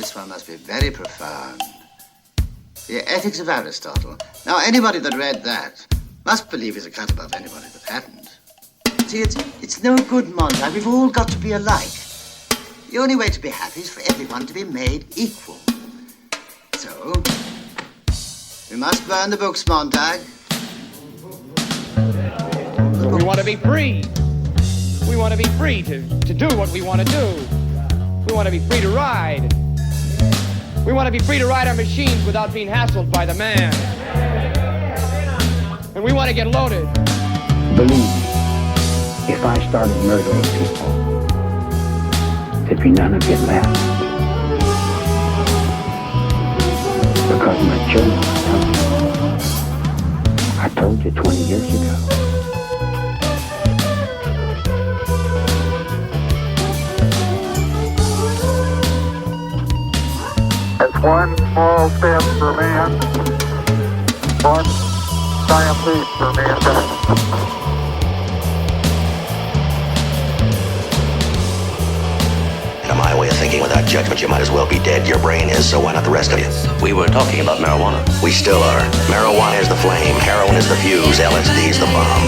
this one must be very profound. The Ethics of Aristotle. Now, anybody that read that must believe he's a cut above anybody that hadn't. See, it's no good, Montag. We've all got to be alike. The only way to be happy is for everyone to be made equal. So, we must burn the books, Montag. We want to be free. We want to be free to do what we want to do. We want to be free to ride. We want to be free to ride our machines without being hassled by the man. And we want to get loaded. Believe me, if I started murdering people, there'd be none of it left. Because my children will tell me. I told you 20 years ago. It's one small step for man, one giant leap for mankind. In my way of thinking, without judgment, you might as well be dead. Your brain is, so why not the rest of you? We were talking about marijuana. We still are. Marijuana is the flame, heroin is the fuse, LSD is the bomb.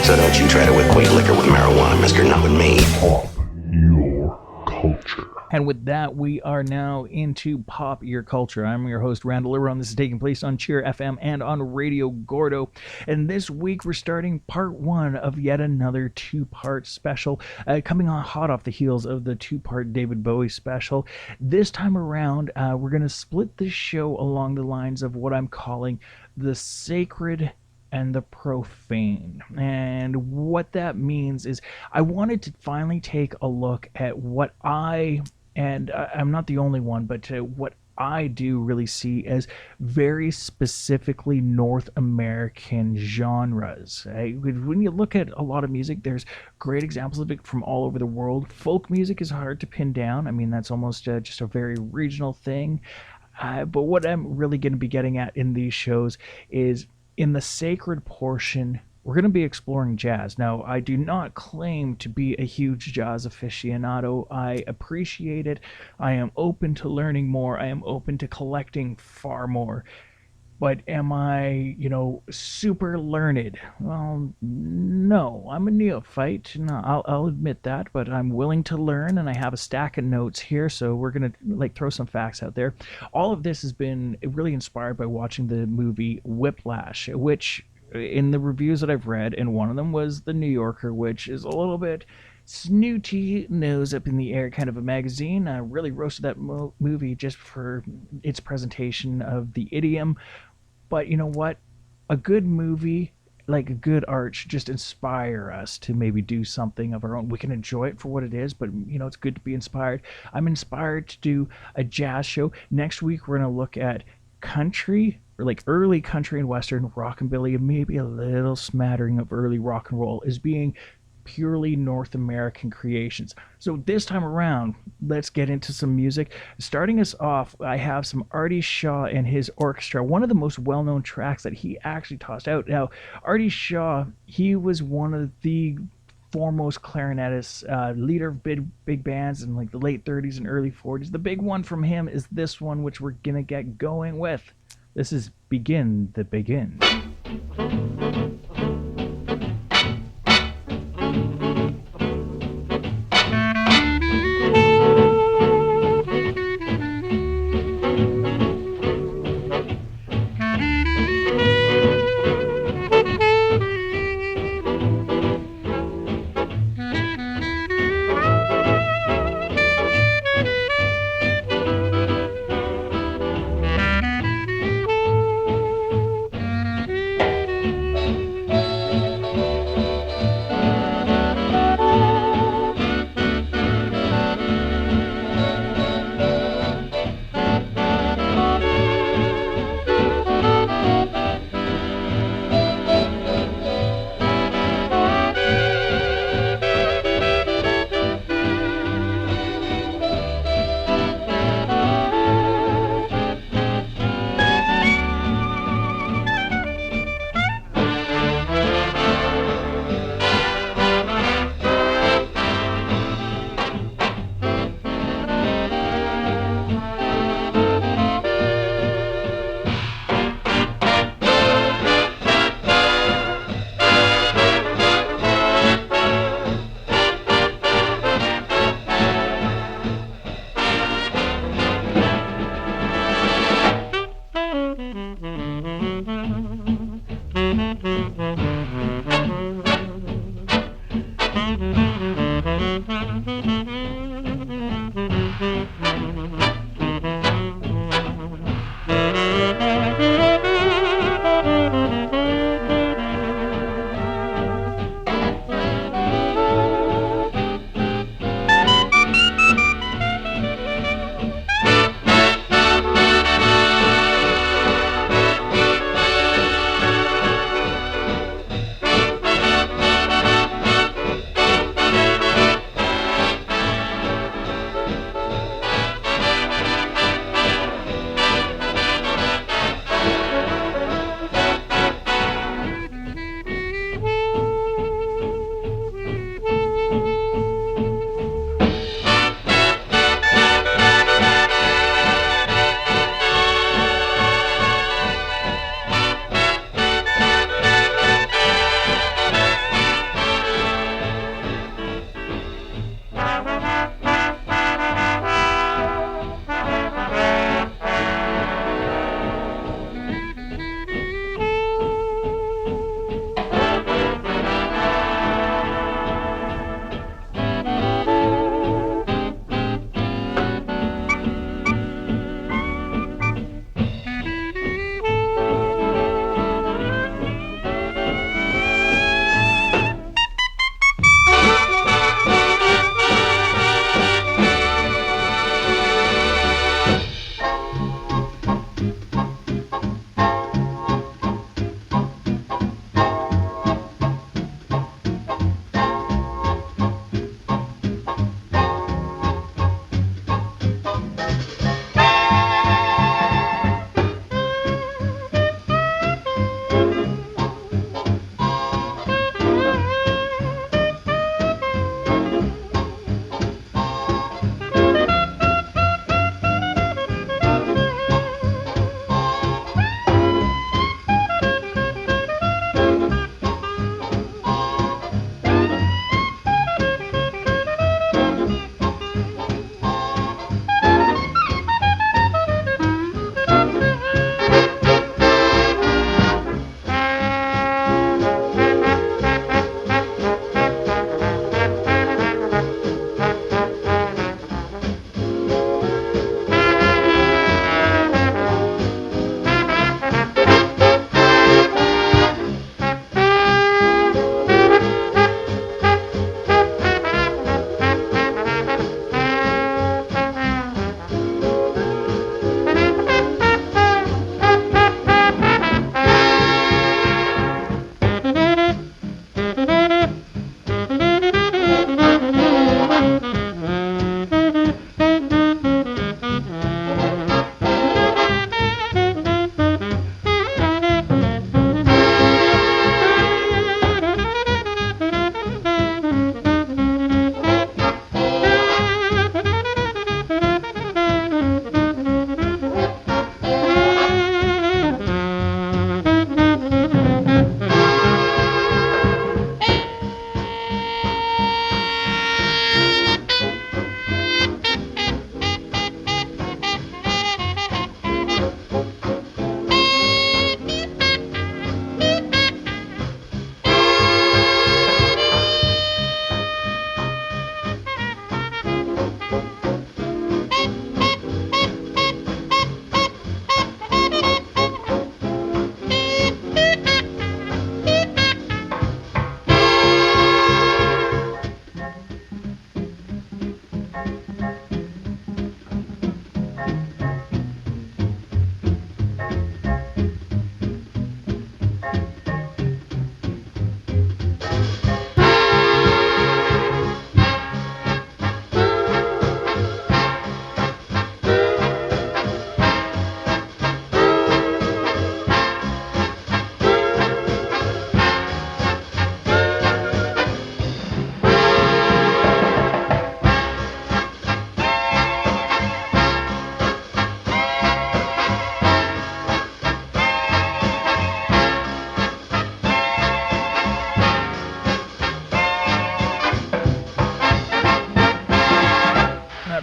So don't you try to equate liquor with marijuana, mister, not with me. Pop your culture. And with that, we are now into Pop Your Culture. I'm your host, Randall Leron. This is taking place on Cheer FM and on Radio Gordo. And this week, we're starting part one of yet another two-part special, coming on hot off the heels of the two-part David Bowie special. This time around, we're going to split this show along the lines of what I'm calling the sacred and the profane. And what that means is I wanted to finally take a look at what and I'm not the only one, but what I do really see as very specifically North American genres. When you look at a lot of music, there's great examples of it from all over the world. Folk music is hard to pin down. I mean, that's almost just a very regional thing. But what I'm really going to be getting at in these shows is in the sacred portion, we're going to be exploring jazz. Now, I do not claim to be a huge jazz aficionado. I appreciate it. I am open to learning more. I am open to collecting far more. But am I, super learned? Well, no. I'm a neophyte. No, I'll admit that, but I'm willing to learn, and I have a stack of notes here, so we're going to throw some facts out there. All of this has been really inspired by watching the movie Whiplash, which in the reviews that I've read, and one of them was The New Yorker, which is a little bit snooty, nose up in the air kind of a magazine. I really roasted that movie just for its presentation of the idiom. But you know what? A good movie, like a good art, should just inspire us to maybe do something of our own. We can enjoy it for what it is, but it's good to be inspired. I'm inspired to do a jazz show. Next week, we're going to look at country, or like early country and western, rockabilly, and maybe a little smattering of early rock and roll as being purely North American creations. So this time around, let's get into some music. Starting us off, I have some Artie Shaw and his orchestra, one of the most well-known tracks that he actually tossed out. Now, Artie Shaw, he was one of the foremost clarinetists, leader of big bands in like the late 30s and early 40s. The big one from him is this one, which we're gonna get going with. This is Begin the Begin.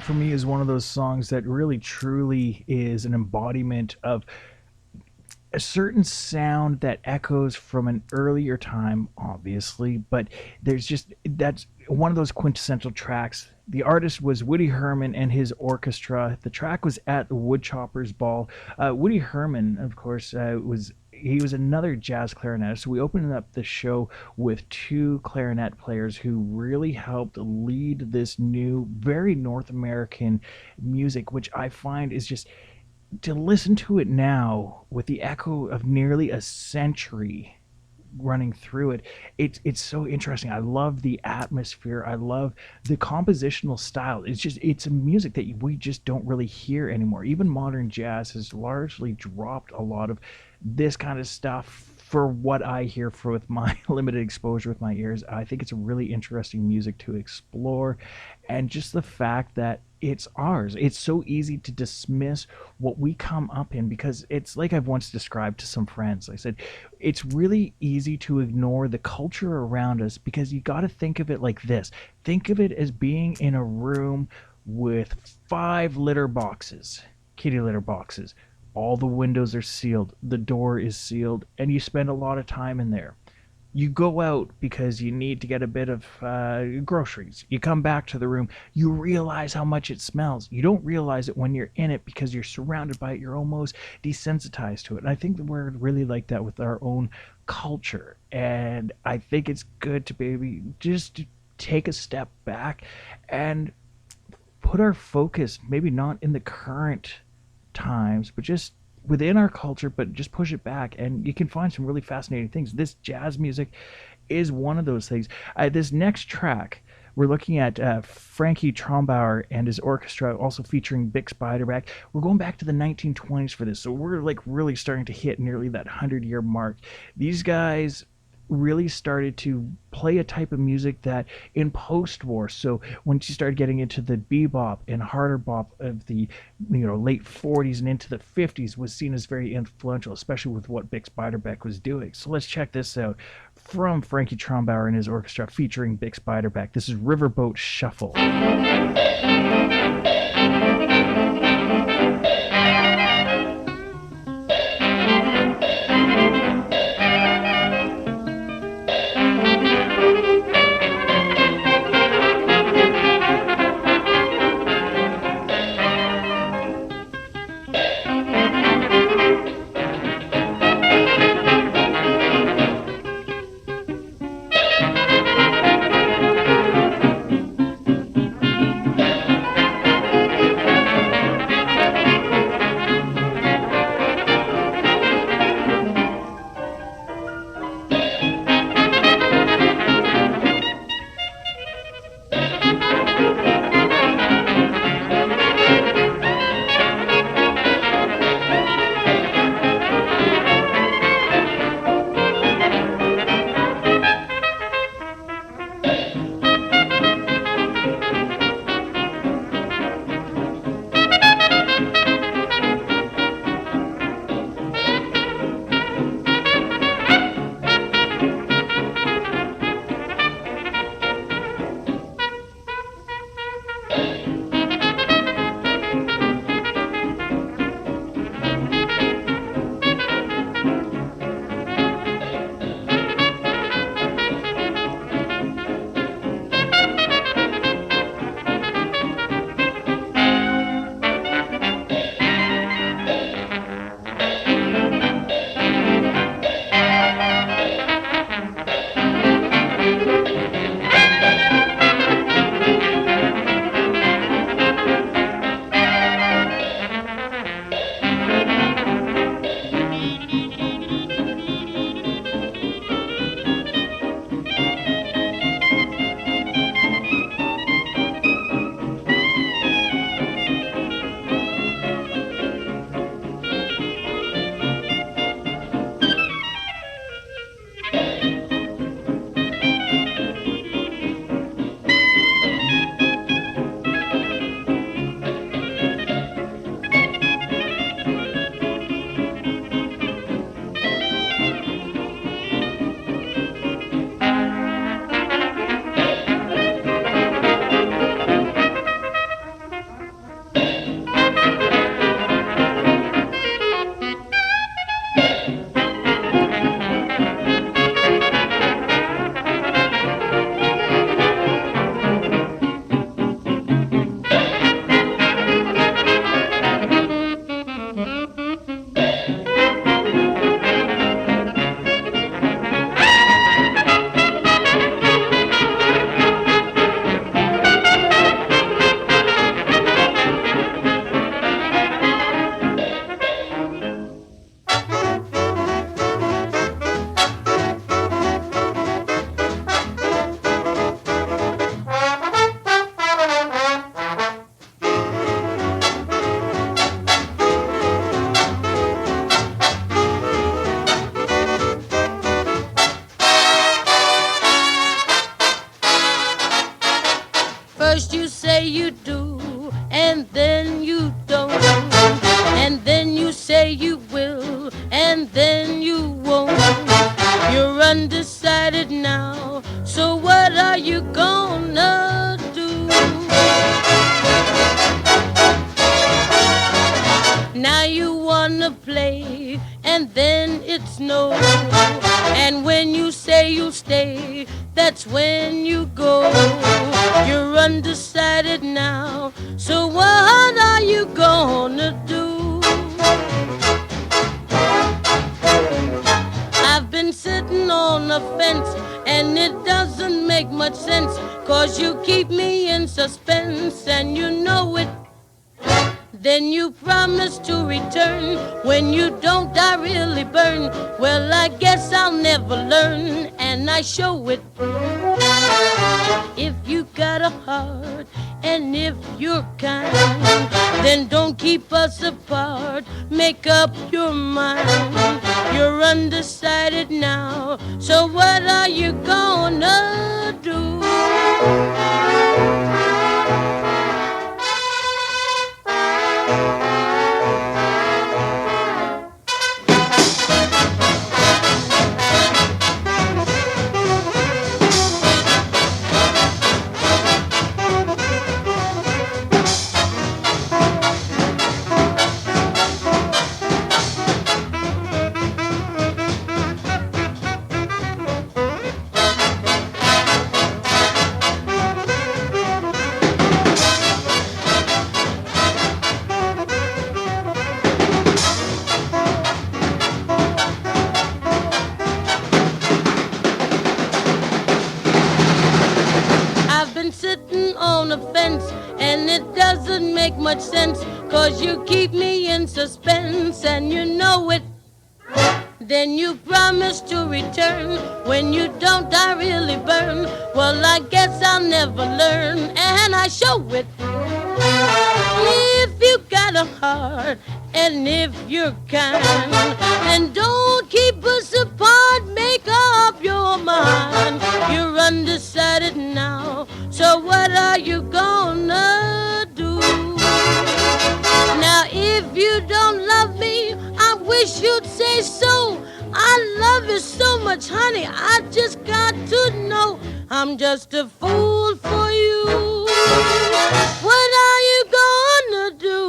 that for me is one of those songs that really truly is an embodiment of a certain sound that echoes from an earlier time, obviously, but there's just that's one of those quintessential tracks. The artist was Woody Herman and his orchestra. The track was at the Woodchoppers Ball. Woody Herman, of course, was another jazz clarinetist. So we opened up the show with two clarinet players who really helped lead this new, very North American music, which I find is just, to listen to it now with the echo of nearly a century running through it, it's so interesting. I love the atmosphere. I love the compositional style. It's a music that we just don't really hear anymore. Even modern jazz has largely dropped a lot of this kind of stuff. For what I hear with my limited exposure with my ears, I think it's a really interesting music to explore, and just the fact that it's ours. It's so easy to dismiss what we come up in, because it's like I've once described to some friends. I said, it's really easy to ignore the culture around us, because you got to think of it like this. Think of it as being in a room with 5 litter boxes, kitty litter boxes. All the windows are sealed, the door is sealed, and you spend a lot of time in there. You go out because you need to get a bit of groceries. You come back to the room, you realize how much it smells. You don't realize it when you're in it because you're surrounded by it. You're almost desensitized to it. And I think that we're really like that with our own culture. And I think it's good to maybe just take a step back and put our focus maybe not in the current times, but just within our culture, but just push it back, and you can find some really fascinating things. This jazz music is one of those things. This next track, we're looking at Frankie Trombauer and his orchestra, also featuring Bix Beiderbecke. We're going back to the 1920s for this, so we're like really starting to hit nearly that 100-year mark. These guys really started to play a type of music that in post-war, so once you started getting into the bebop and harder bop of the late 40s and into the 50s, was seen as very influential, especially with what Bix Beiderbecke was doing. So let's check this out from Frankie Trombauer and his orchestra featuring Bix Beiderbecke. This is Riverboat Shuffle. First you say you do, and then you don't. And then you say you will, and then you won't. You're undecided now, so what are you gonna do? Now you wanna play, and then it's no. And when you say you'll stay, that's when you go. You're undecided now, so what are you gonna do? I've been sitting on a fence, and it doesn't make much sense, 'cause you keep me in suspense, and you know it. Then you promise to return. When you don't, I really burn. Well, I guess I'll never learn, and I show it. If you got a heart, and if you're kind, then don't keep us apart. Make up your mind. You're undecided now, so what are you gonna do? Sitting on a fence, and it doesn't make much sense, 'cause you keep me in suspense, and you know it. Then you promise to return. When you don't, I really burn. Well, I guess I'll never learn, and I show it. If you got a heart, and if you're kind, then don't keep us apart. Make up your mind. You're undecided now, so what are you gonna do? Now if you don't love me, I wish you'd say so. I love you so much, honey, I just got to know. I'm just a fool for you. What are you gonna do?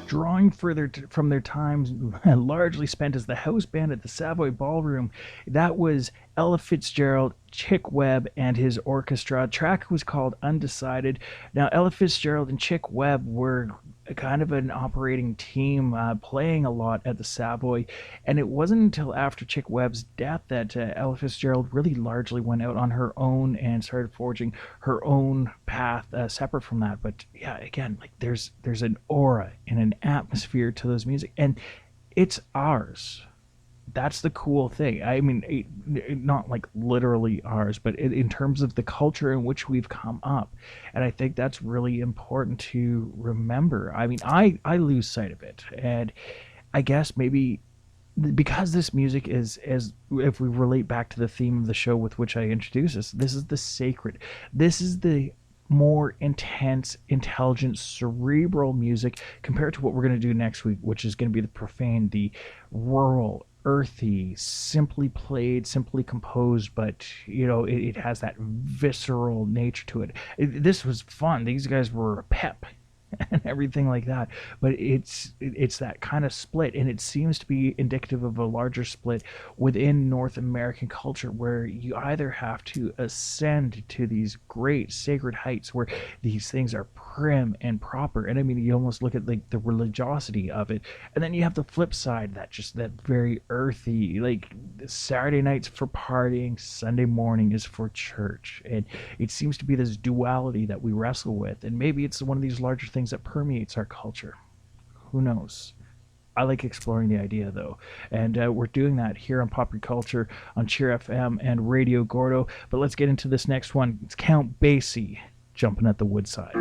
Drawing further from their times largely spent as the house band at the Savoy Ballroom, that was Ella Fitzgerald, Chick Webb, and his orchestra. Track was called Undecided. Now, Ella Fitzgerald and Chick Webb were kind of an operating team, playing a lot at the Savoy, and it wasn't until after Chick Webb's death that Ella Fitzgerald really largely went out on her own and started forging her own path separate from that. But yeah, again, like there's an aura and an atmosphere to those music, and it's ours. That's the cool thing. I mean, not like literally ours, but in terms of the culture in which we've come up. And I think that's really important to remember. I mean, I lose sight of it. And I guess maybe because this music is, as if we relate back to the theme of the show with which I introduced this is the sacred. This is the more intense, intelligent, cerebral music compared to what we're going to do next week, which is going to be the profane, the rural, earthy, simply played, simply composed, but you know, it has that visceral nature to it. This was fun. These guys were a pep and everything like that, but it's that kind of split, and it seems to be indicative of a larger split within North American culture, where you either have to ascend to these great sacred heights where these things are prim and proper, and I mean, you almost look at like the religiosity of it, and then you have the flip side, that very earthy, like Saturday night's for partying, Sunday morning is for church, and it seems to be this duality that we wrestle with, and maybe it's one of these larger things that permeates our culture. Who knows? I like exploring the idea, though, and we're doing that here on Pop Your Culture on Cheer FM and Radio Gordo. But let's get into this next one. It's Count Basie, Jumping at the Woodside.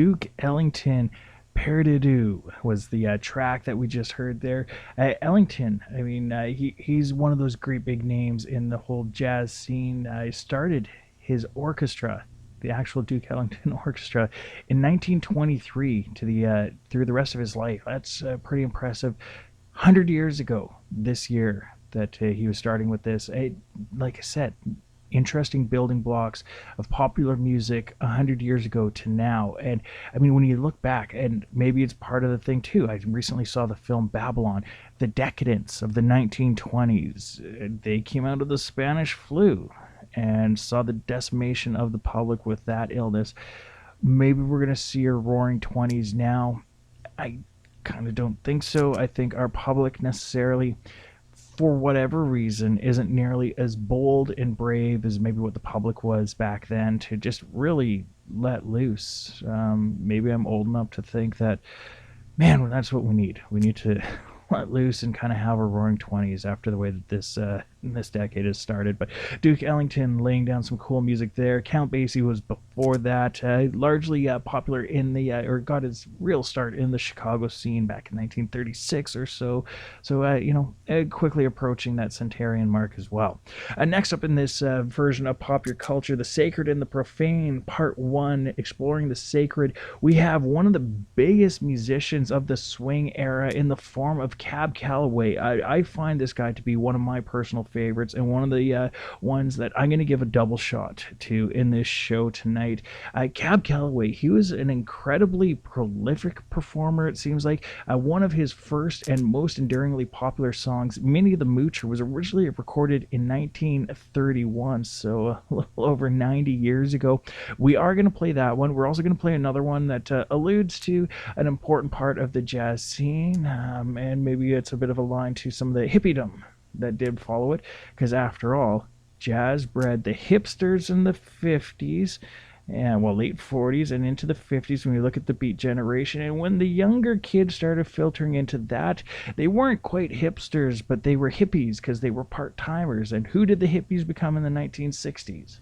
Duke Ellington. Perdido was the track that we just heard there. Ellington, I mean, he's one of those great big names in the whole jazz scene. He started his orchestra, the actual Duke Ellington Orchestra, in 1923 through the rest of his life. That's pretty impressive. 100 years ago this year that he was starting with this. Like I said, interesting building blocks of popular music 100 years ago to now. And I mean, when you look back, and maybe it's part of the thing too, I recently saw the film Babylon, the decadence of the 1920s. They came out of the Spanish flu and saw the decimation of the public with that illness. Maybe we're going to see a roaring 20s now. I kind of don't think so. I think our public necessarily, for whatever reason, isn't nearly as bold and brave as maybe what the public was back then to just really let loose. Maybe I'm old enough to think that, man, that's what we need. We need to let loose and kind of have a roaring 20s after the way that this decade has started. But Duke Ellington laying down some cool music there. Count Basie was before that, largely popular in or got his real start in the Chicago scene back in 1936 or so. So, quickly approaching that centenarian mark as well. Next up in this version of Pop Your Culture, The Sacred and the Profane, Part 1, exploring the sacred, we have one of the biggest musicians of the swing era in the form of Cab Calloway. I find this guy to be one of my personal favorites and one of the ones that I'm going to give a double shot to in this show tonight. Cab Calloway, he was an incredibly prolific performer, it seems like. One of his first and most enduringly popular songs, Minnie the Moocher, was originally recorded in 1931, so a little over 90 years ago. We are going to play that one. We're also going to play another one that alludes to an important part of the jazz scene, and maybe it's a bit of a line to some of the hippiedom that did follow it, because after all, jazz bred the hipsters in the 50s, and late 40s and into the 50s when we look at the Beat Generation. And when the younger kids started filtering into that, they weren't quite hipsters, but they were hippies because they were part-timers. And who did the hippies become in the 1960s?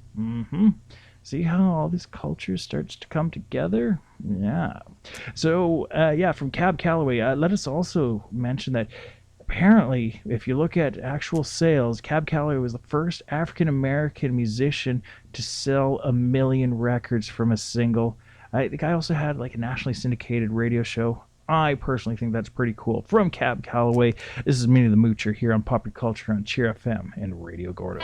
See how all this culture starts to come together? Yeah. So, from Cab Calloway, let us also mention that apparently, if you look at actual sales, Cab Calloway was the first African-American musician to sell 1 million records from a single. The guy also had like a nationally syndicated radio show. I personally think that's pretty cool. From Cab Calloway, this is Minnie the Moocher here on Pop Your Culture on Cheer FM and Radio Gordo.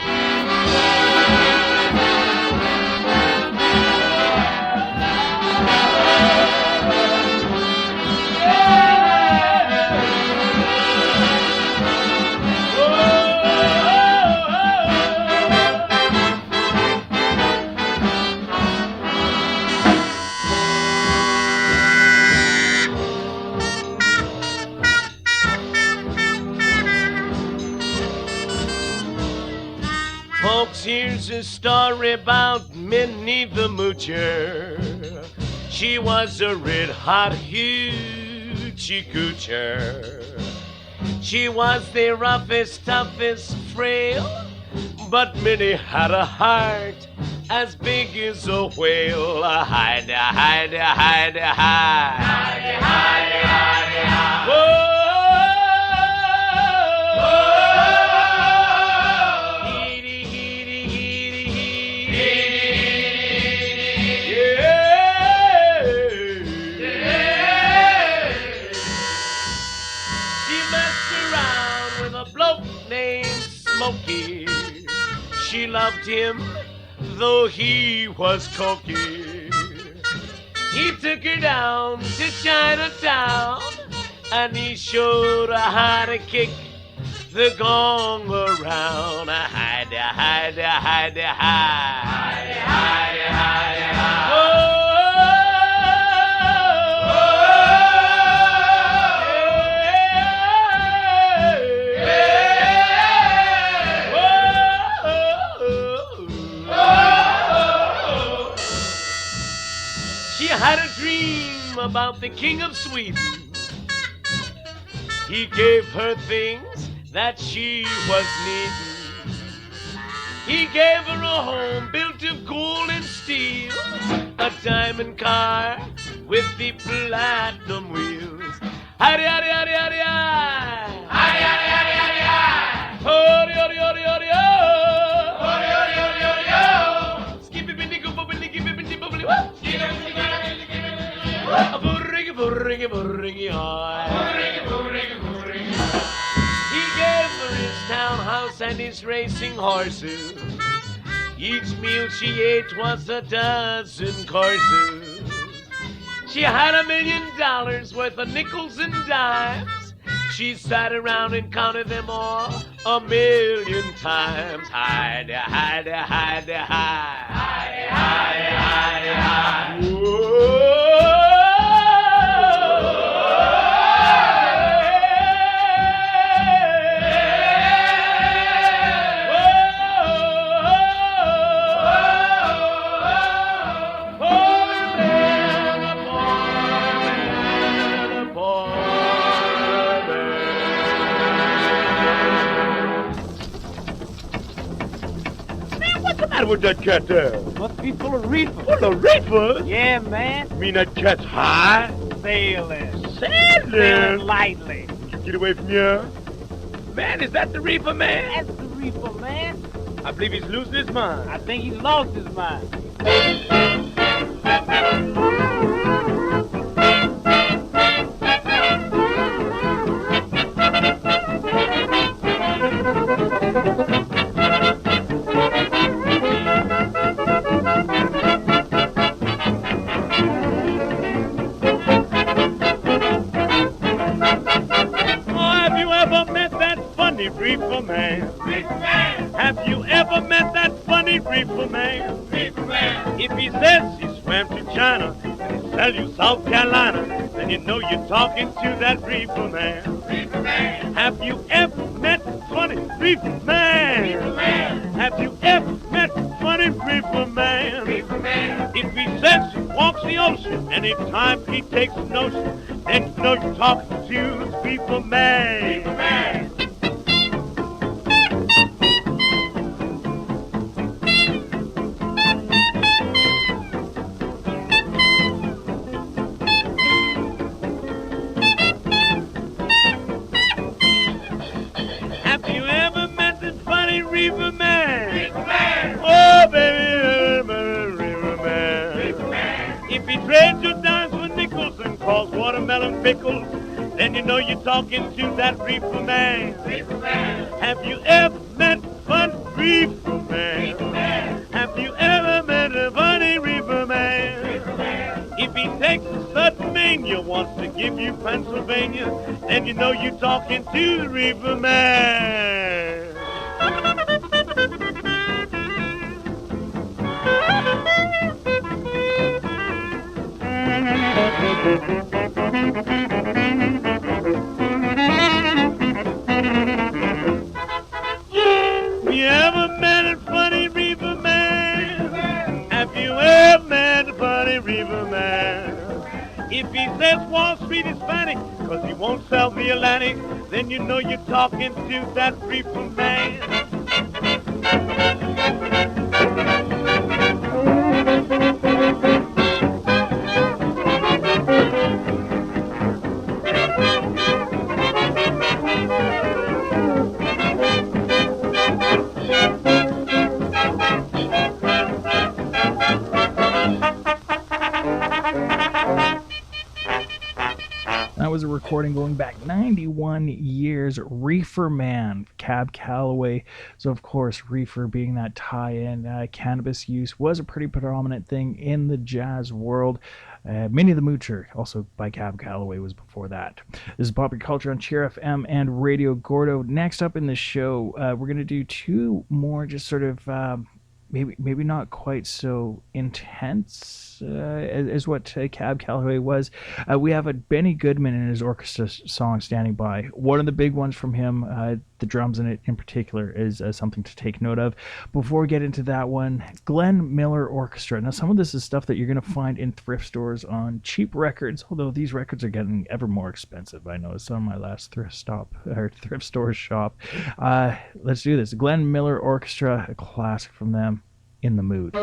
Folks, here's a story about Minnie the Moocher. She was a red-hot hoochie coocher. She was the roughest, toughest, frail, but Minnie had a heart as big as a whale. Hide, hide, hide, hide. Hide, hide, hide, hide. Whoa! Smokey. She loved him, though he was cokey. He took her down to Chinatown, and he showed her how to kick the gong around. Hide, hide, hide, hide. Hide, hide, hide, hide. Oh! Had a dream about the King of Sweden. He gave her things that she was needing. He gave her a home built of gold and steel, a diamond car with the platinum wheels. Howdy, howdy, howdy, howdy, howdy. Howdy, howdy, howdy, howdy, howdy. Howdy, howdy, howdy, howdy, howdy. Howdy, howdy, howdy, howdy, howdy. Skippy, bindy, go, bubbly, give it, bindy, bubbly, what? Skippy, bindy, go, bubbly, give it, bindy, what? Burringy, burringy, burringy, high. Burringy, burringy, burringy. He gave her his townhouse and his racing horses. Each meal she ate was a dozen courses. She had $1 million worth of nickels and dimes. She sat around and counted them all 1,000,000 times. Hide, hide, hide, hide. Hide, hide, hide, hide. Whoa. With that cat there? Must be full of reefer. Full of reefer? Yeah, man. Mean that cat's high? Sailing. Sailing? Sailing lightly. Get away from here. Man, is that the reefer man? That's the reefer, man. I believe he's losing his mind. I think he's lost his mind. Reefer man. Reefer man. Have you ever met that funny reefer man? Reefer man. If he says he swam to China and he sell you South Carolina, then you know you're talking to that reefer man. Reefer man. Have you ever met funny reefer man? Reefer man. Have you ever met funny reefer man? Reefer man. If he says he walks the ocean anytime he takes a notion, then you know you're talking to the reefer man. Reefer man. Reefer man. Reefer man. Oh, baby, reefer man. Reefer man. If he trades your dimes for nickels and calls watermelon pickles, then you know you're talking to that reefer man. Reefer man. Have you ever met fun reefer man? Reefer man. Have you ever met a funny reefer man? Reefer man. If he takes a sudden mania, wants to give you Pennsylvania, then you know you're talking to the reefer man. You ever met a funny reefer man? Have you ever met a funny reefer man? If he says Wall Street is Hispanic, cause he won't sell the Atlantic, then you know you're talking to that reefer man. That was a recording going back 91 years. Reefer Man, Cab Calloway. So, of course, reefer being that tie-in, cannabis use was a pretty predominant thing in the jazz world. Minnie the Moocher, also by Cab Calloway, was before that. This is Popular Culture on Cheer FM and Radio Gordo. Next up in the show, we're going to do two more just sort of... Maybe not quite so intense as what Cab Calloway was. We have a Benny Goodman and his orchestra song Standing By. One of the big ones from him, the drums in it in particular, is something to take note of. Before we get into that one, Glenn Miller Orchestra. Now, some of this is stuff that you're going to find in thrift stores on cheap records, although these records are getting ever more expensive. I noticed on my last thrift store shop. Let's do this. Glenn Miller Orchestra, a classic from them, In the Mood.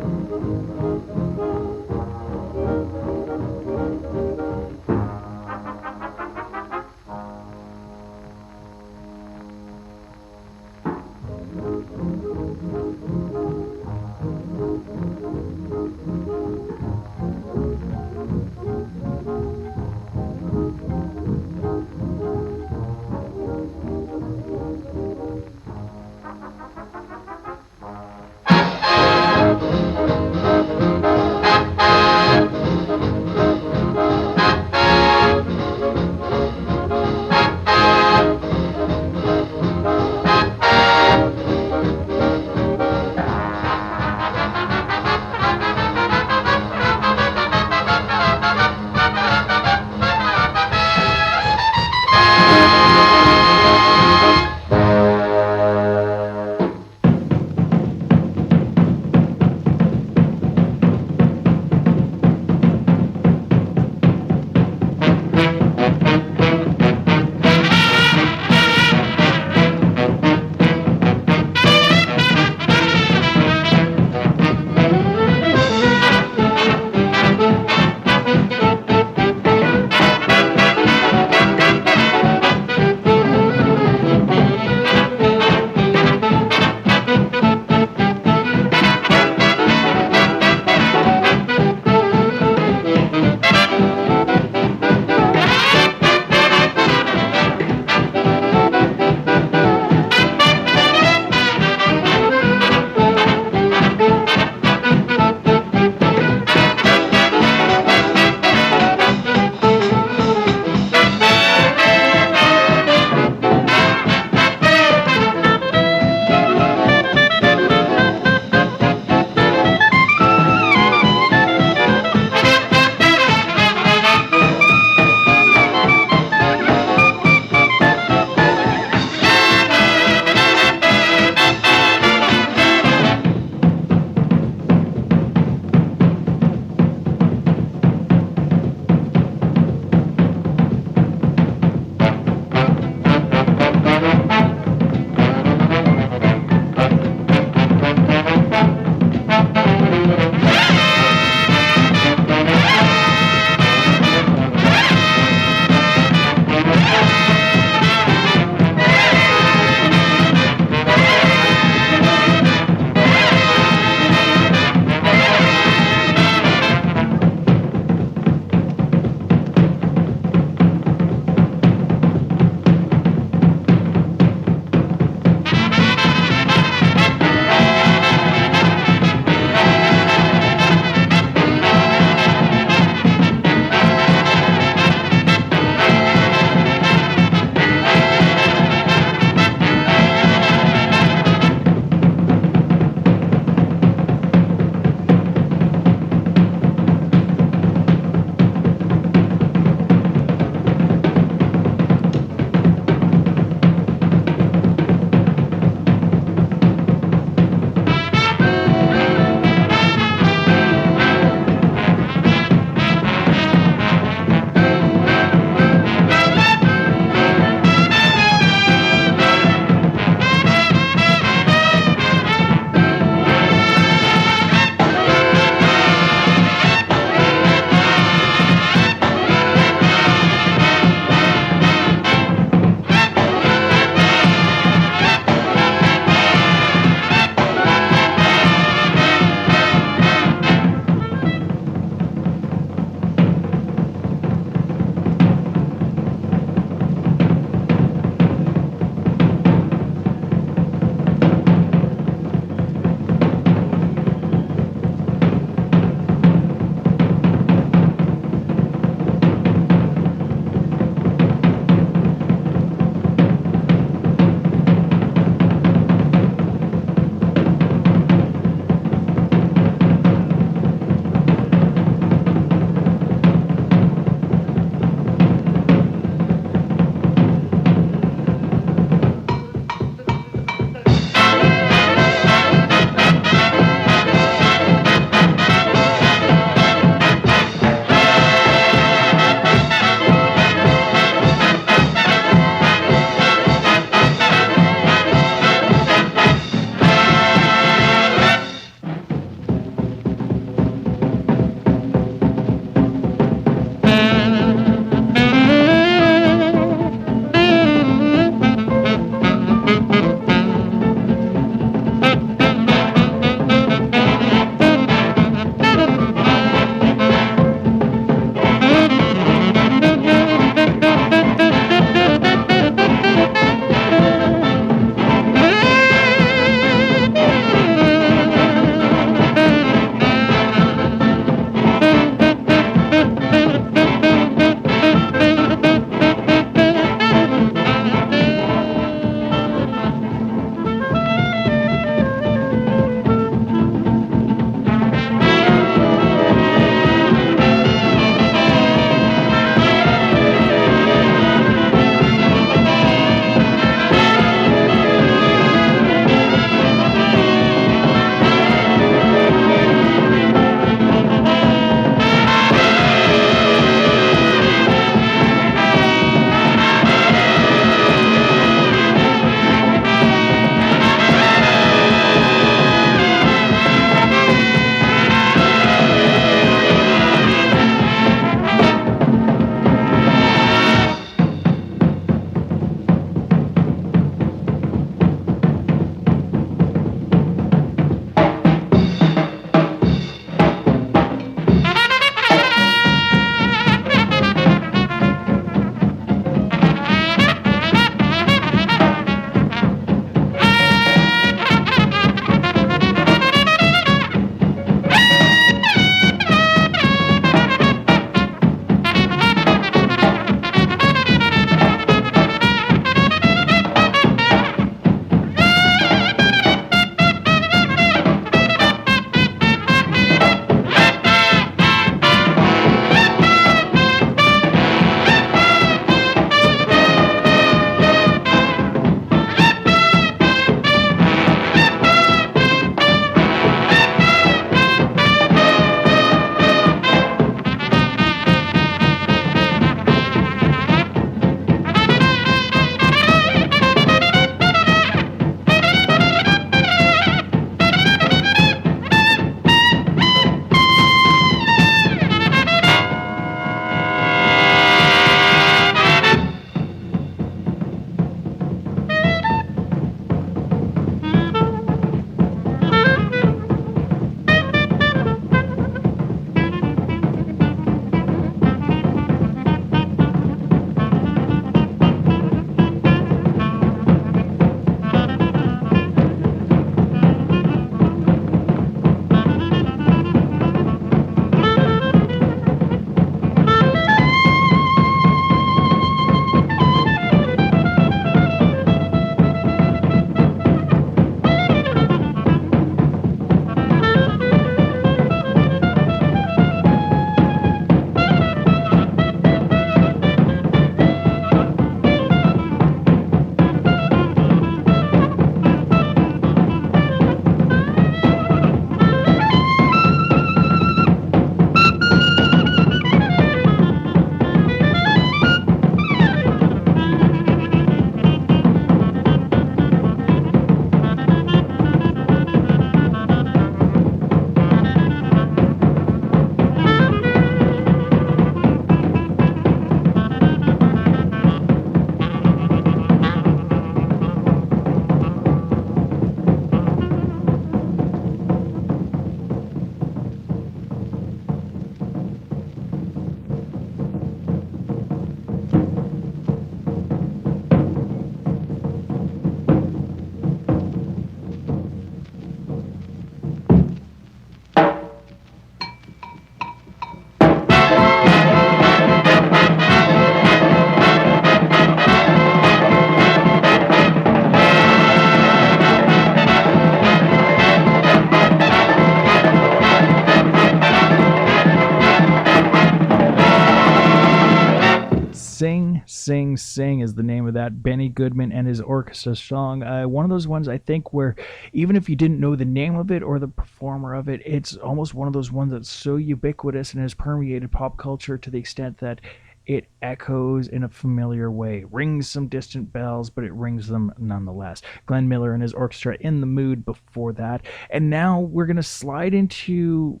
Sing Sing is the name of that Benny Goodman and his orchestra song. One of those ones I think where even if you didn't know the name of it or the performer of it, it's almost one of those ones that's so ubiquitous and has permeated pop culture to the extent that it echoes in a familiar way, rings some distant bells, but it rings them nonetheless. Glenn Miller and his orchestra, In the Mood, before that. And now we're going to slide into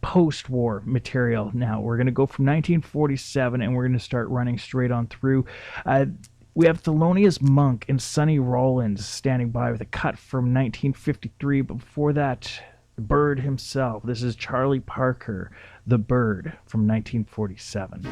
post-war material now. We're going to go from 1947 and we're going to start running straight on through. We have Thelonious Monk and Sonny Rollins standing by with a cut from 1953, but before that, the Bird himself. This is Charlie Parker, The Bird, from 1947.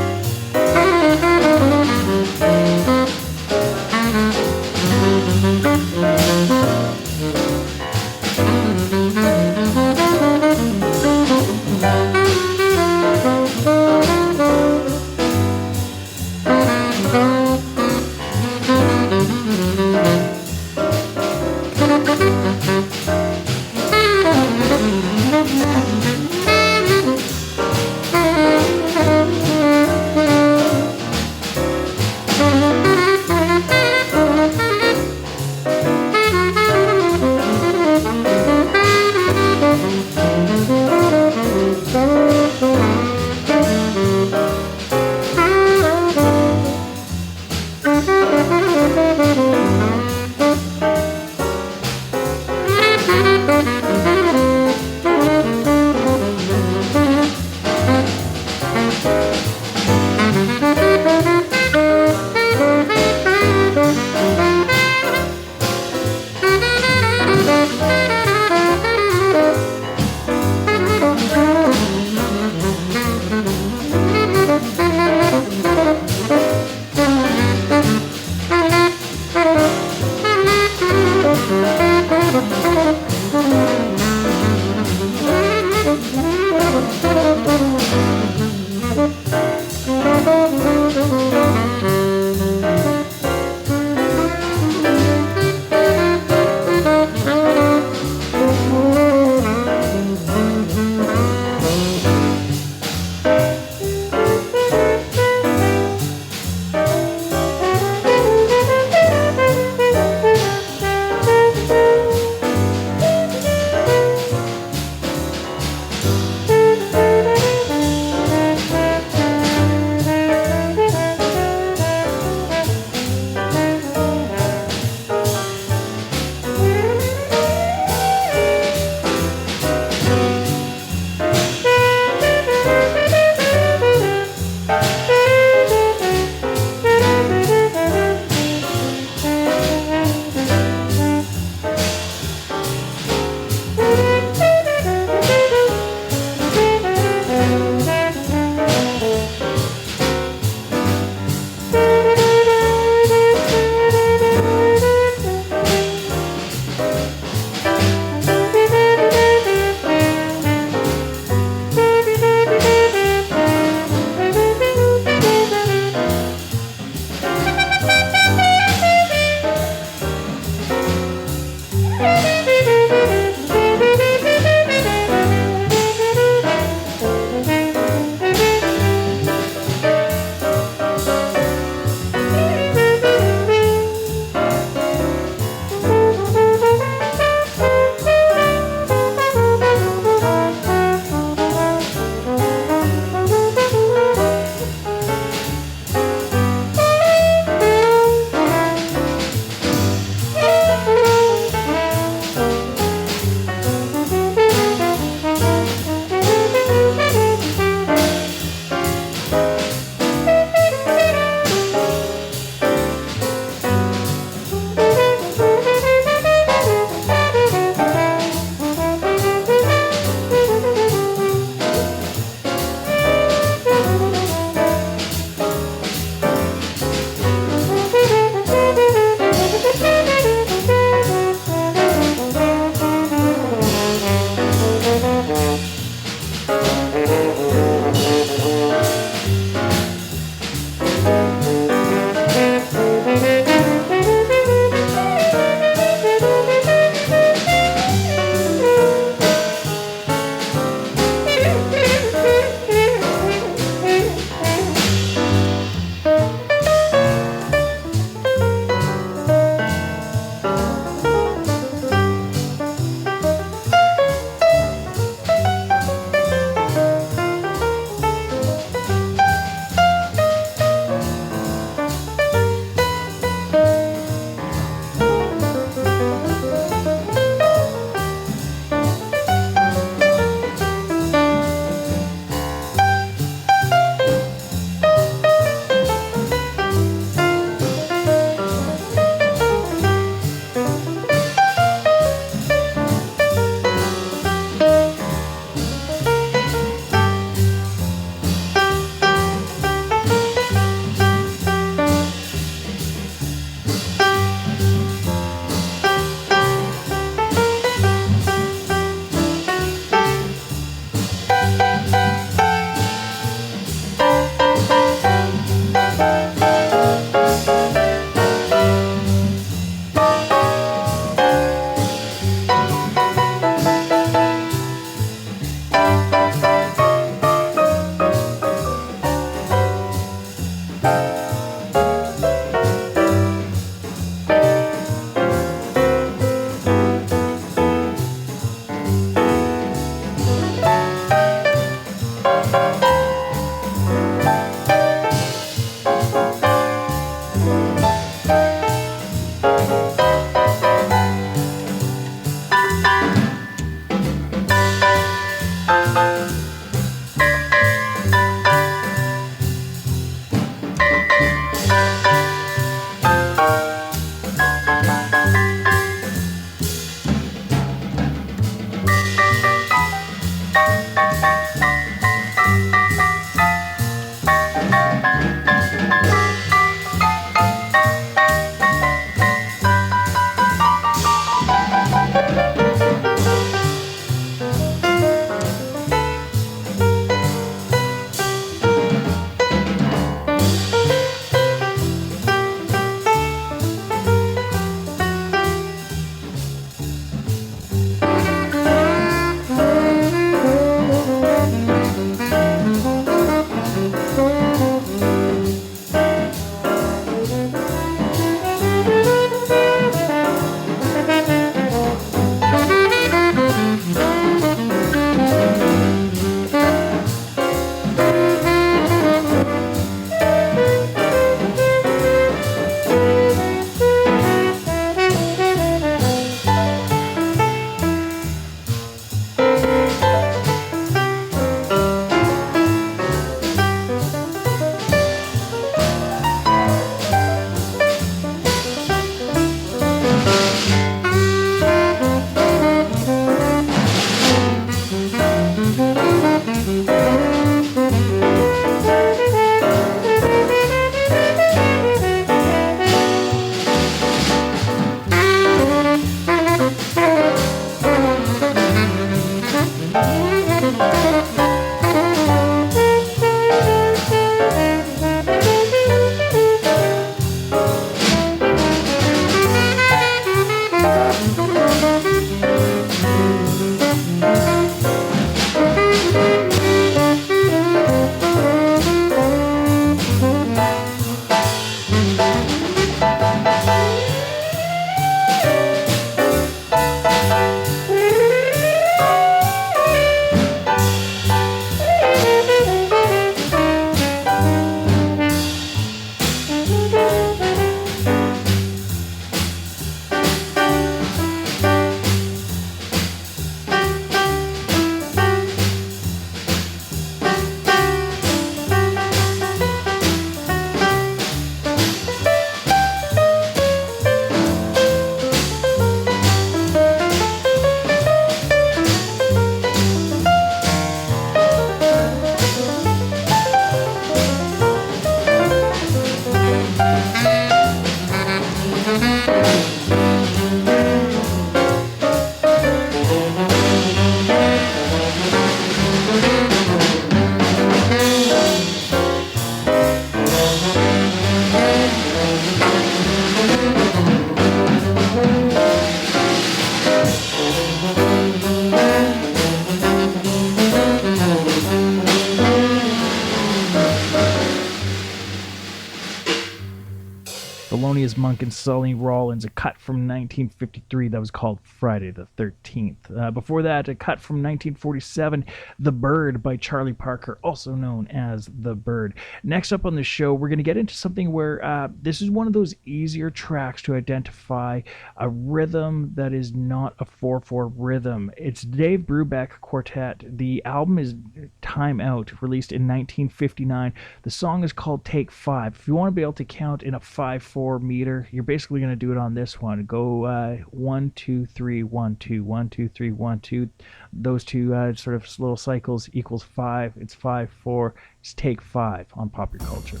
Thelonious Monk and Sonny Rollins, a cut from 1953 that was called Friday the 13th. Before that, a cut from 1947, The Bird by Charlie Parker, also known as The Bird. Next up on the show, we're going to get into something where this is one of those easier tracks to identify a rhythm that is not a 4/4 rhythm. It's Dave Brubeck Quartet. The album is Time Out, released in 1959. The song is called Take 5. If you want to be able to count in a 5/4 meter, you're basically going to do it on this one. Go 1 2 3 1 2 1 2 3 1 2. Those two sort of little cycles equals 5. It's 5/4. It's Take 5 on Popular Culture.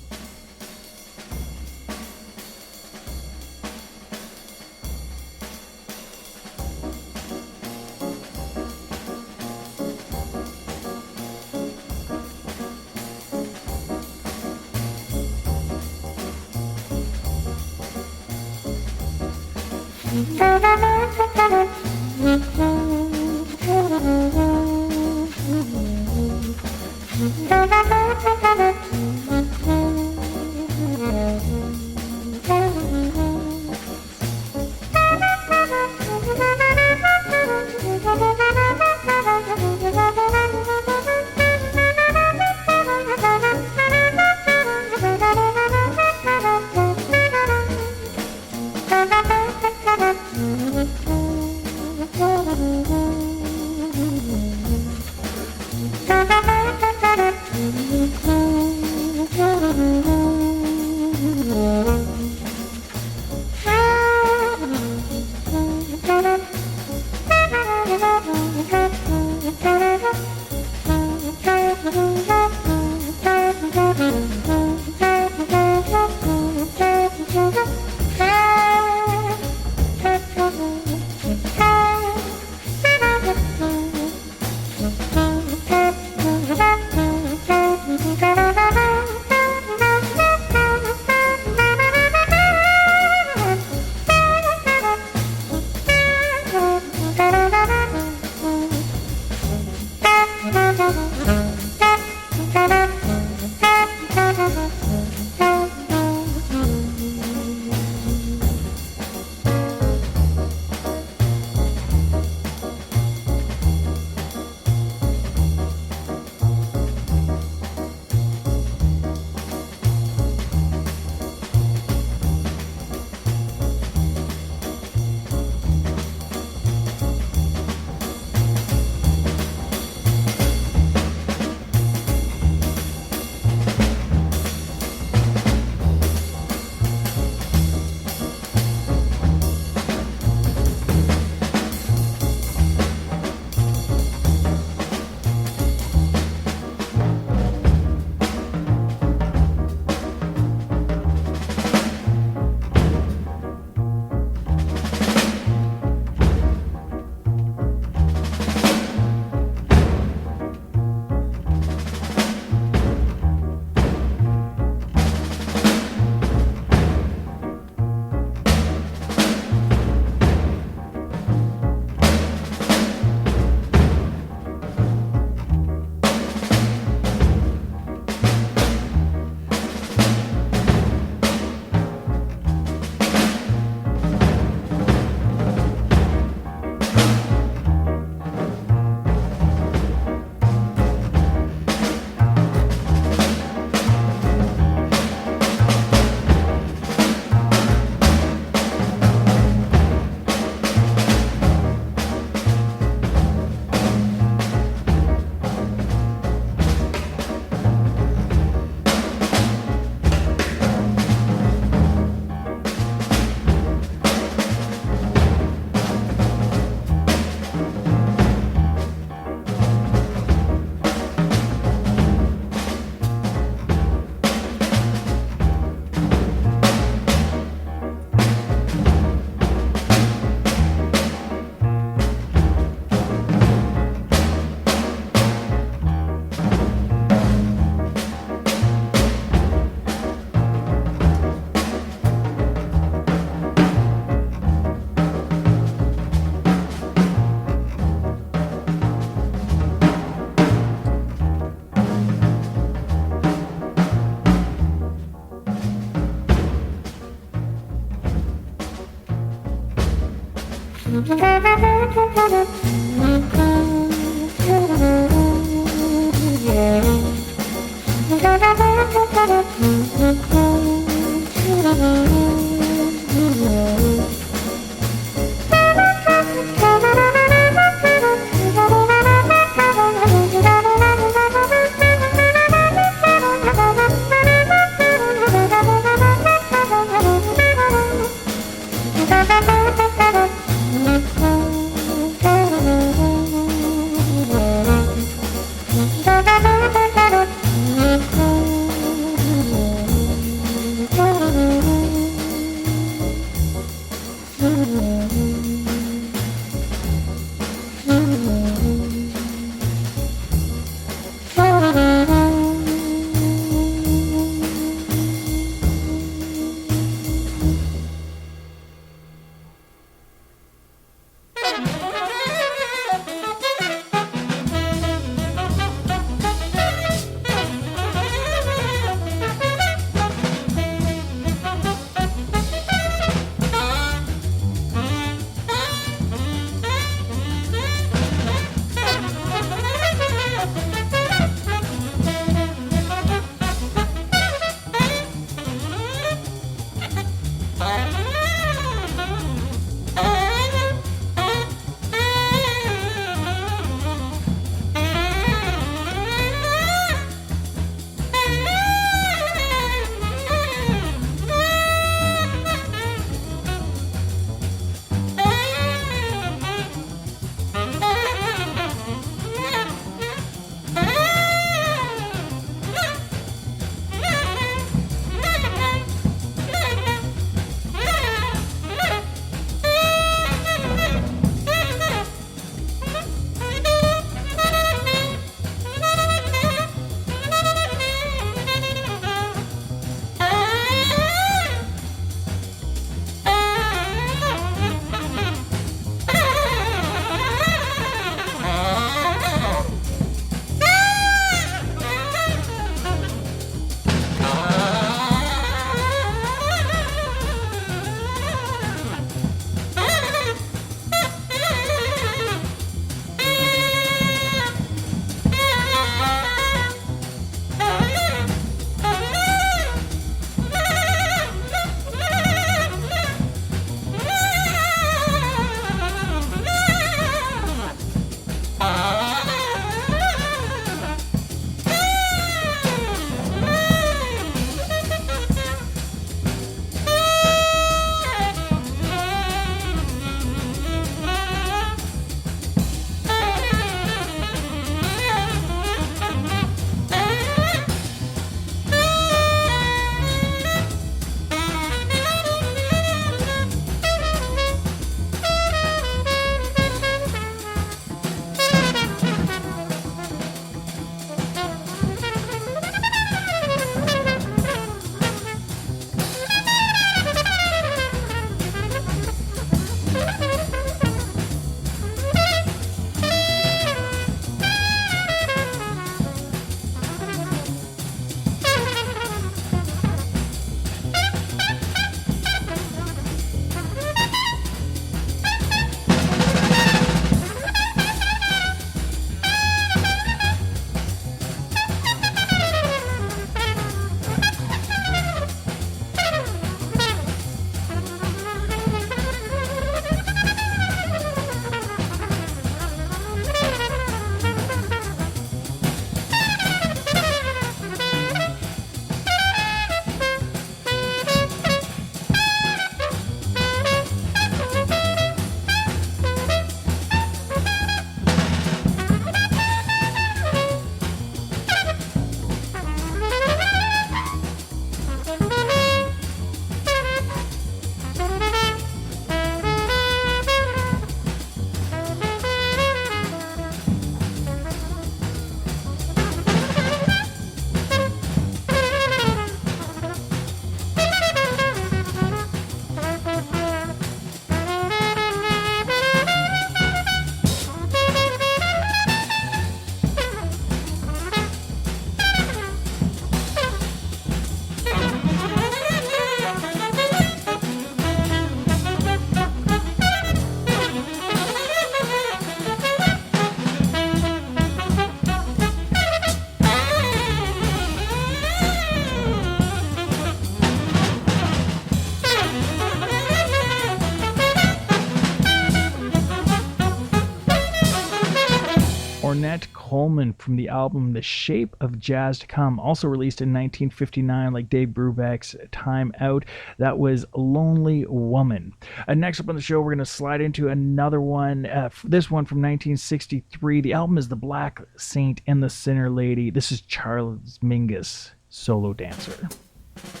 Coleman from the album The Shape of Jazz to Come, also released in 1959, like Dave Brubeck's Time Out. That was Lonely Woman. Next up on the show, we're going to slide into another one. This one from 1963. The album is The Black Saint and the Sinner Lady. This is Charles Mingus, Solo Dancer. Thank you.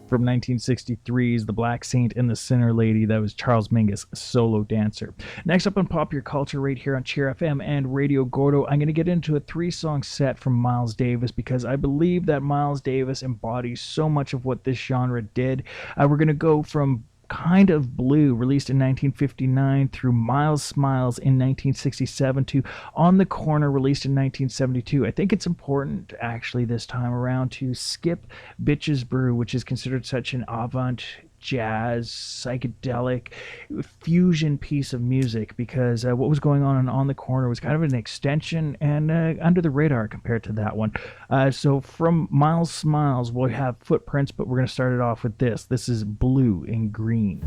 from 1963's The Black Saint and the Sinner Lady. That was Charles Mingus, Solo Dancer. Next up on Popular Culture right here on Cheer FM and Radio Gordo, I'm going to get into a 3-song set from Miles Davis because I believe that Miles Davis embodies so much of what this genre did. We're going to go from Kind of Blue, released in 1959, through Miles Smiles in 1967, to On the Corner, released in 1972. I think it's important, actually, this time around, to skip Bitches Brew, which is considered such an avant jazz, psychedelic, fusion piece of music, because what was going on the Corner was kind of an extension and under the radar compared to that one. So from Miles Smiles, we'll have Footprints, but we're going to start it off with this. This is Blue and Green.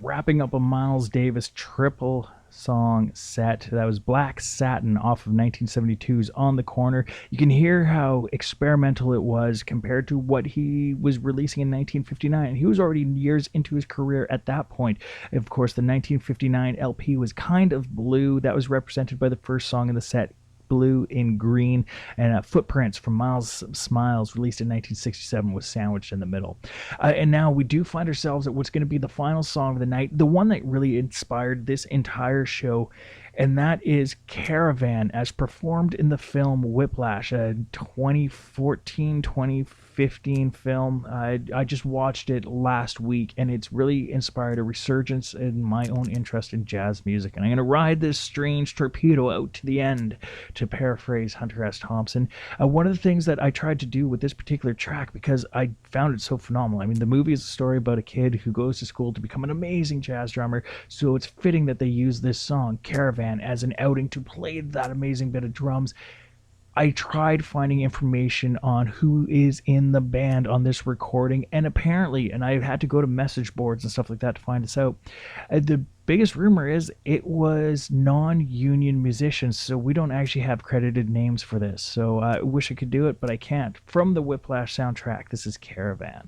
wrapping up a Miles Davis triple song set. That was Black Satin off of 1972's On the Corner. You can hear how experimental it was compared to what he was releasing in 1959. He was already years into his career at that point. Of course, the 1959 LP was Kind of Blue. That was represented by the first song in the set, Blue in Green, and Footprints from Miles Smiles, released in 1967, was sandwiched in the middle. And now we do find ourselves at what's going to be the final song of the night, the one that really inspired this entire show, and that is Caravan, as performed in the film Whiplash, a 2014-2015 film. I just watched it last week, and it's really inspired a resurgence in my own interest in jazz music. And I'm going to ride this strange torpedo out to the end, to paraphrase Hunter S. Thompson. One of the things that I tried to do with this particular track, because I found it so phenomenal. I mean, the movie is a story about a kid who goes to school to become an amazing jazz drummer, so it's fitting that they use this song, Caravan, as an outing to play that amazing bit of drums. I tried finding information on who is in the band on this recording, and apparently, and I had to go to message boards and stuff like that to find this out, the biggest rumor is it was non-union musicians, so we don't actually have credited names for this. So I wish I could do it, but I can't. From the Whiplash soundtrack, this is Caravan.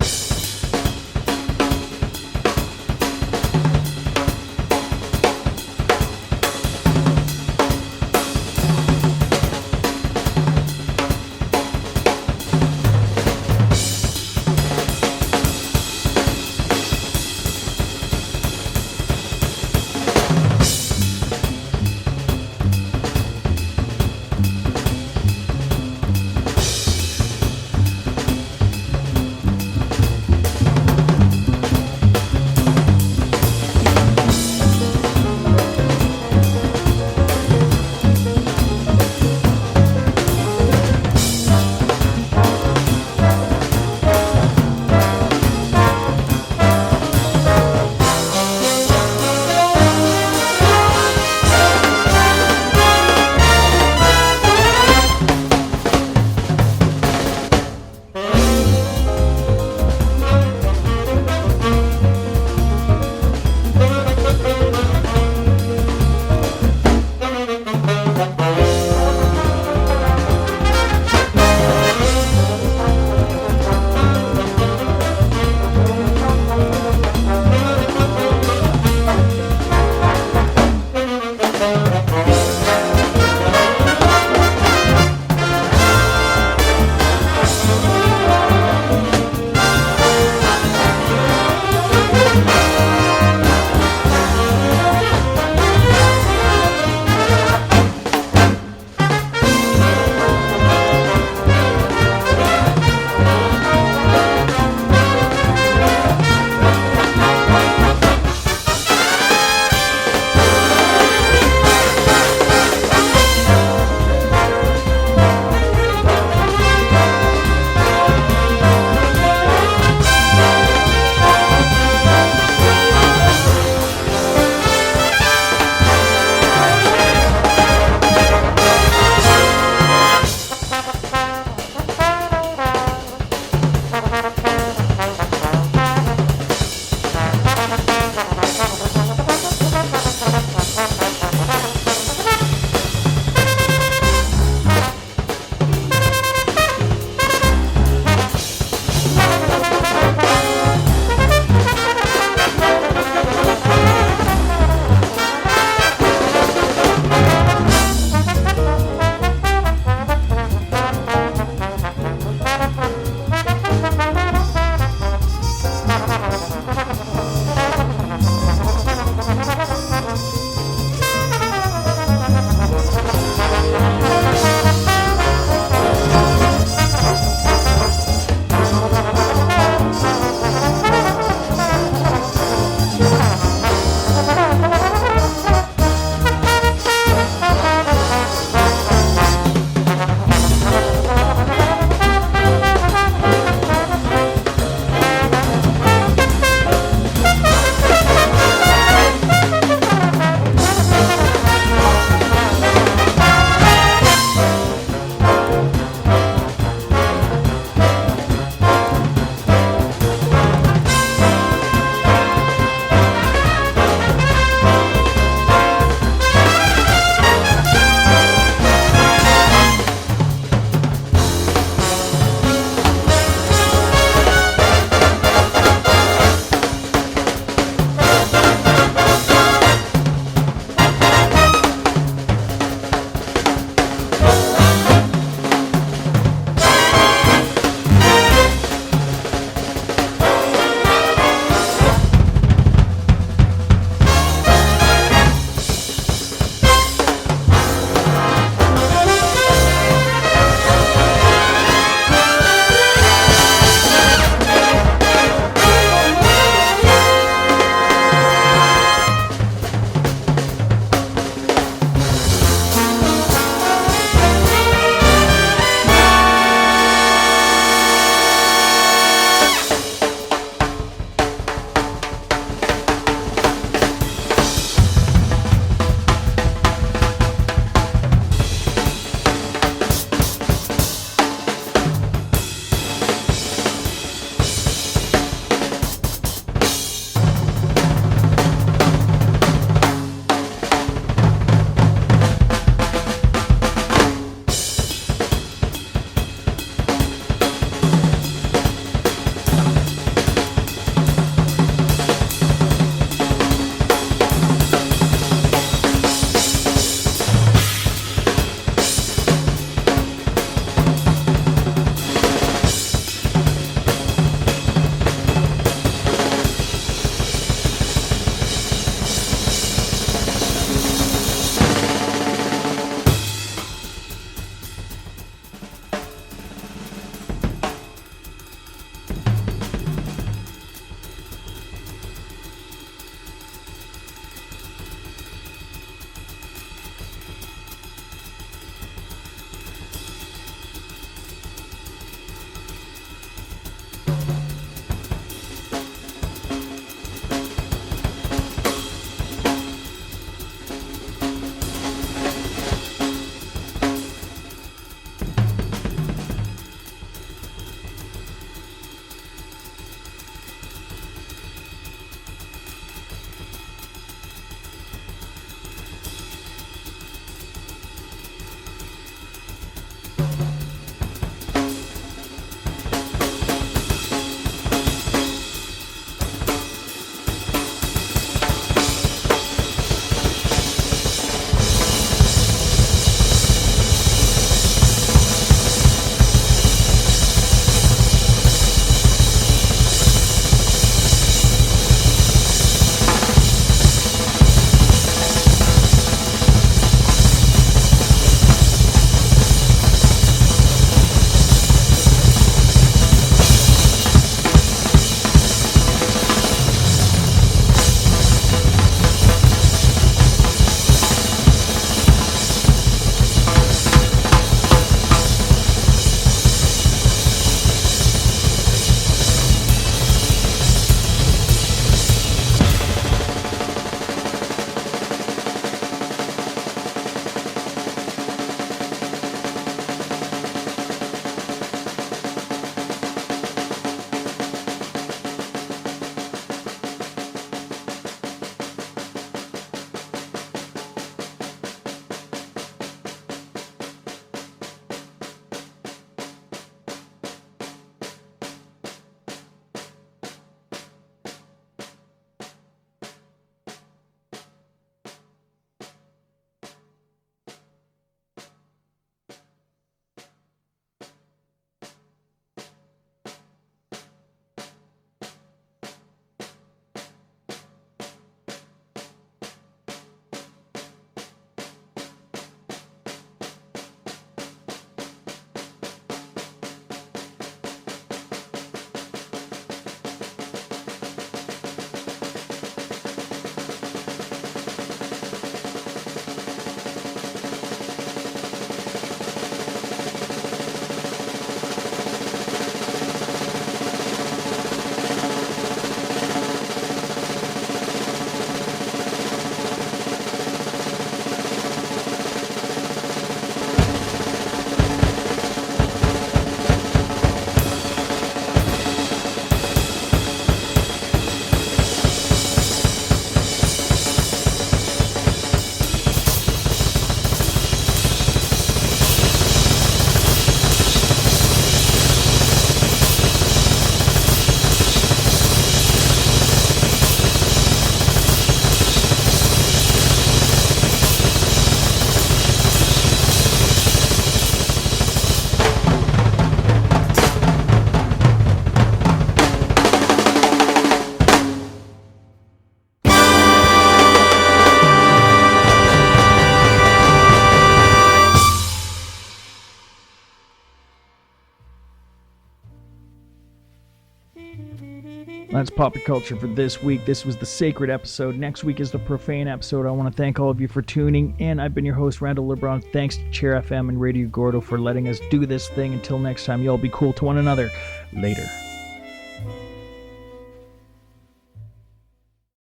That's Pop Your Culture for this week. This was the Sacred episode. Next week is the Profane episode. I want to thank all of you for tuning in. I've been your host, Randall LeBron. Thanks to Cheer FM and Radio Gordo for letting us do this thing. Until next time, y'all be cool to one another. Later.